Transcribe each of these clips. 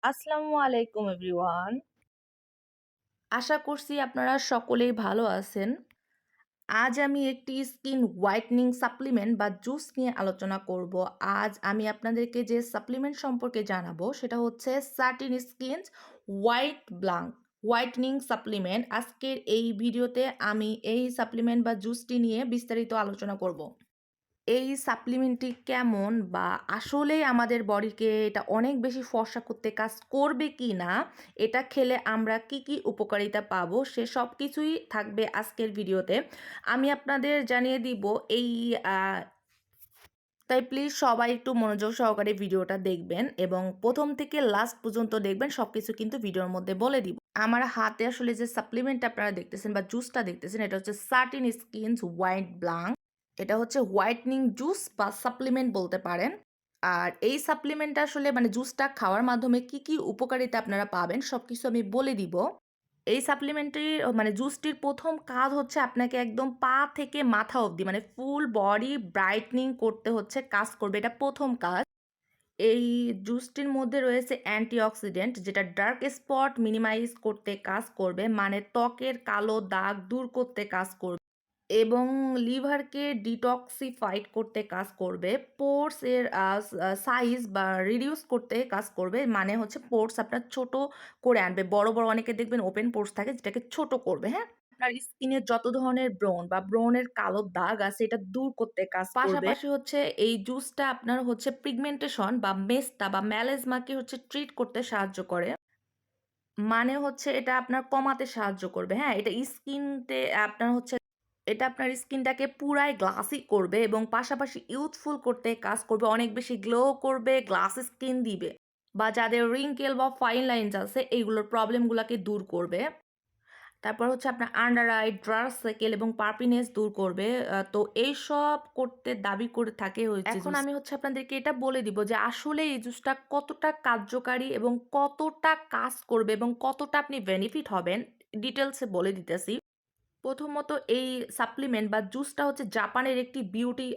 আসসালামু আলাইকুম এভরিওয়ান। আশা করছি আপনারা সকলেই ভালো আছেন। আজ আমি একটি স্কিন হোয়াইটেনিং সাপ্লিমেন্ট বা জুস নিয়ে আলোচনা করব। আজ আমি আপনাদেরকে যে সাপ্লিমেন্ট সম্পর্কে জানাবো সেটা হচ্ছে সাটিন স্কিনস হোয়াইটেনিং সাপ্লিমেন্ট। আজকের এই ভিডিওতে আমি এই সাপ্লিমেন্ট বা জুসটি নিয়ে বিস্তারিত আলোচনা করব। এই সাপ্লিমেন্টটি কেমন বা আসলেই আমাদের বডিকে এটা অনেক বেশি ফর্সা করতে কাজ করবে কি না, এটা খেলে আমরা কি কি উপকারিতা পাবো সে সব কিছুই থাকবে আজকের ভিডিওতে। আমি আপনাদের জানিয়ে দিব এই তাই প্লিজ সবাই একটু মনোযোগ সহকারে ভিডিওটা দেখবেন এবং প্রথম থেকে লাস্ট পর্যন্ত দেখবেন, সব কিছু কিন্তু ভিডিওর মধ্যে বলে দিব। আমার হাতে আসলে যে সাপ্লিমেন্ট আপনারা দেখতেছেন বা জুসটা দেখতেছেন এটা হচ্ছে সার্টিন স্কিনস হোয়াইট ব্লাঙ্ক। এটা হচ্ছে হোয়াইটনিং জুস বা সাপ্লিমেন্ট বলতে পারেন। আর এই সাপ্লিমেন্টটা আসলে মানে জুসটা খাওয়ার মাধ্যমে কি কি উপকারিতা আপনারা পাবেন সবকিছু আমি বলে দিব। এই সাপ্লিমেন্টটির মানে জুসটির প্রথম কাজ হচ্ছে আপনাকে একদম পা থেকে মাথা অবধি মানে ফুল বডি ব্রাইটনিং করতে হচ্ছে, কাজ করবে, এটা প্রথম কাজ। এই জুসটির মধ্যে রয়েছে অ্যান্টিঅক্সিডেন্ট যেটা ডার্ক স্পট মিনিমাইজ করতে কাজ করবে, মানে ত্বকের কালো দাগ দূর করতে কাজ করবে এবং লিভারকে ডিটক্সিফাইড করতে কাজ করবে। পোর্স এর সাইজ বা রিডিউস করতে কাজ করবে, মানে হচ্ছে পোর্স আপনার ছোট করে আনবে। বড় বড় অনেকে দেখবেন ওপেন পোর্স থাকে যেটাকে ছোট করবে। হ্যাঁ, আপনার স্কিনের যত ধরনের ব্রণ বা ব্রণের কালো দাগ আছে এটা দূর করতে কাজ করবে। পাশাপাশি হচ্ছে এই জুসটা আপনার হচ্ছে পিগমেন্টেশন বা মেস্তা বা ম্যালেজমাকে হচ্ছে ট্রিট করতে সাহায্য করে, মানে হচ্ছে এটা আপনার কমাতে সাহায্য করবে। হ্যাঁ, এটা আপনার স্কিনটাকে পুরাই গ্লাসি করবে এবং পাশাপাশি ইউথফুল করতে কাজ করবে, অনেক বেশি গ্লো করবে, গ্লাস স্কিন দিবে বা যাদের রিঙ্কেল বা ফাইন লাইনস আছে এইগুলোর প্রবলেমগুলোকে দূর করবে। তারপর হচ্ছে আপনার আন্ডার আই, ডার্ক সার্কেল এবং পার্পিনেস দূর করবে। তো এইসব করতে দাবি করে থাকে হচ্ছে এখন জুস। আমি হচ্ছে আপনাদেরকে এটা বলে দিব যে আসলে এই জুসটা কতটা কার্যকারী এবং কতটা কাজ করবে এবং কতটা আপনি বেনিফিট হবেন ডিটেলসে বলে দিতেছি। প্রথমত এই সাপ্লিমেন্ট বা জুসটা হচ্ছে জাপানের একটি বিউটি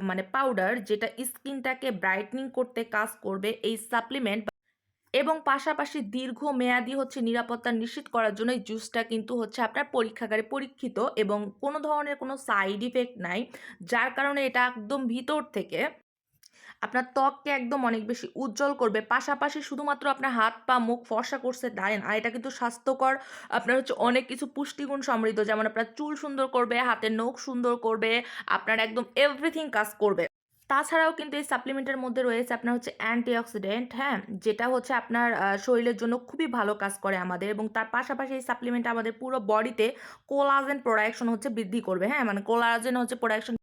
মানে পাউডার যেটা স্কিনটাকে ব্রাইটনিং করতে কাজ করবে। এই সাপ্লিমেন্ট এবং পাশাপাশি দীর্ঘমেয়াদী হচ্ছে নিরাপত্তা নিশ্চিত করার জন্য এই জুসটা কিন্তু হচ্ছে আপনার পরীক্ষাগারে পরীক্ষিত এবং কোনো ধরনের কোনো সাইড ইফেক্ট নাই, যার কারণে এটা একদম ভিতর থেকে আপনার ত্বককে একদম অনেক বেশি উজ্জ্বল করবে। পাশাপাশি শুধুমাত্র আপনার হাত পা মুখ ফর্সা করছে তাই না, আর এটা কিন্তু স্বাস্থ্যকর আপনার হচ্ছে অনেক কিছু পুষ্টিগুণ সমৃদ্ধ, যেমন আপনার চুল সুন্দর করবে, হাতের নখ সুন্দর করবে, আপনার একদম এভরিথিং কাজ করবে। তাছাড়াও কিন্তু এই সাপ্লিমেন্টের মধ্যে রয়েছে আপনার হচ্ছে অ্যান্টিঅক্সিডেন্ট, হ্যাঁ, যেটা হচ্ছে আপনার শরীরের জন্য খুবই ভালো কাজ করে আমাদের, এবং তার পাশাপাশি এই সাপ্লিমেন্ট আমাদের পুরো বডিতে কোলাজেন প্রোডাকশন হচ্ছে বৃদ্ধি করবে। হ্যাঁ, মানে কোলাজেন হচ্ছে প্রোডাকশন